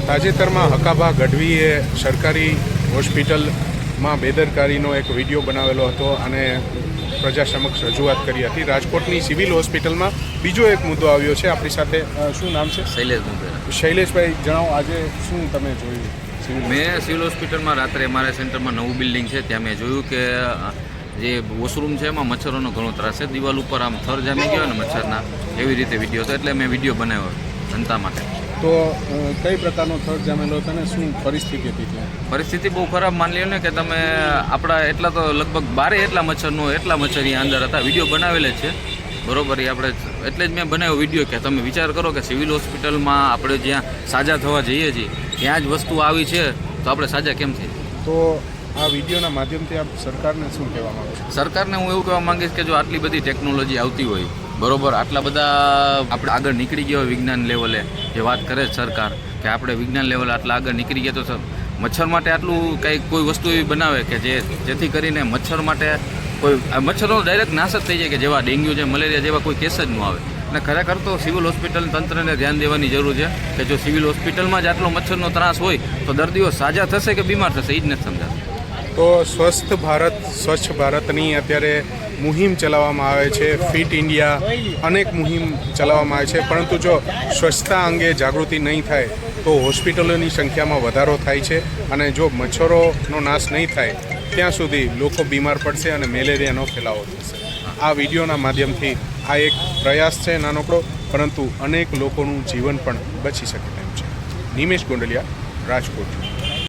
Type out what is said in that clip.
તાજેતરમાં હકાભા ગઢવીએ સરકારી હોસ્પિટલમાં બેદરકારીનો એક વિડીયો બનાવેલો હતો અને પ્રજા સમક્ષ રજૂઆત કરી હતી. રાજકોટની સિવિલ હોસ્પિટલમાં બીજો એક મુદ્દો આવ્યો છે. આપણી સાથે શું નામ છે? શૈલેષ મુંબેરા. શૈલેષભાઈ, જણાવો આજે શું તમે જોયું? મેં સિવિલ હોસ્પિટલમાં રાત્રે મારા સેન્ટરમાં નવું બિલ્ડિંગ છે ત્યાં મેં જોયું કે જે વોશરૂમ છે એમાં મચ્છરોનો ઘણો ત્રાસ છે. દિવાલ ઉપર આમ થર જામી ગયો ને મચ્છરના, એવી રીતે વિડીયો હતો. એટલે મેં વિડીયો બનાવ્યો જનતા માટે. તો કઈ પ્રકારનો થર જામેલો હતો ને શું પરિસ્થિતિ હતી ત્યાં? પરિસ્થિતિ બહુ ખરાબ માની લ્યો ને કે તમે આપણા એટલા તો લગભગ 12 એટલા મચ્છર અહીંયા અંદર હતા. વિડીયો બનાવેલ જ છે બરોબર. એ આપણે એટલે જ મેં બનાવ્યો વિડીયો કે તમે વિચાર કરો કે સિવિલ હોસ્પિટલમાં આપણે જ્યાં સાજા થવા જઈએ છીએ ત્યાં જ વસ્તુ આવી છે તો આપણે સાજા કેમ થઈ? તો આ વિડીયોના માધ્યમથી આપ સરકારને શું કહેવા માંગો છો? સરકારને હું એવું કહેવા માંગીશ કે જો આટલી બધી ટેકનોલોજી આવતી હોય બરોબર, આટલા બધા આપણે આગળ નીકળી ગયા હોય વિજ્ઞાન લેવલે, જે વાત કરે છે સરકાર કે આપણે વિજ્ઞાન લેવલે આટલા આગળ નીકળી ગયા, તો મચ્છર માટે આટલું કંઈક કોઈ વસ્તુ એવી બનાવે કે જેથી કરીને મચ્છર માટે કોઈ મચ્છરનો ડાયરેક્ટ નાશ જ થઈ જાય, કે જેવા ડેન્ગ્યુ છે, મલેરિયા જેવા કોઈ કેસ જ ન આવે. અને ખરેખર તો સિવિલ હોસ્પિટલ તંત્રને ધ્યાન દેવાની જરૂર છે કે જો સિવિલ હોસ્પિટલમાં જ આટલો મચ્છરનો ત્રાસ હોય તો દર્દીઓ સાજા થશે કે બીમાર થશે એ જ નથી સમજાતું. તો સ્વસ્થ ભારત, સ્વચ્છ ભારતની અત્યારે મુહિમ ચલાવવામાં આવે છે. ફિટ ઇન્ડિયા, અનેક મુહિમ ચલાવવામાં આવે છે. પરંતુ જો સ્વચ્છતા અંગે જાગૃતિ નહીં થાય તો હોસ્પિટલોની સંખ્યામાં વધારો થાય છે અને જો મચ્છરોનો નાશ નહીં થાય ત્યાં સુધી લોકો બીમાર પડશે અને મેલેરિયાનો ફેલાવો થશે. આ વિડીયોના માધ્યમથી આ એક પ્રયાસ છે નાનકડો, પરંતુ અનેક લોકોનું જીવન પણ બચી શકે તેમ છે. નિમેશ ગોંડલિયા, રાજકોટ.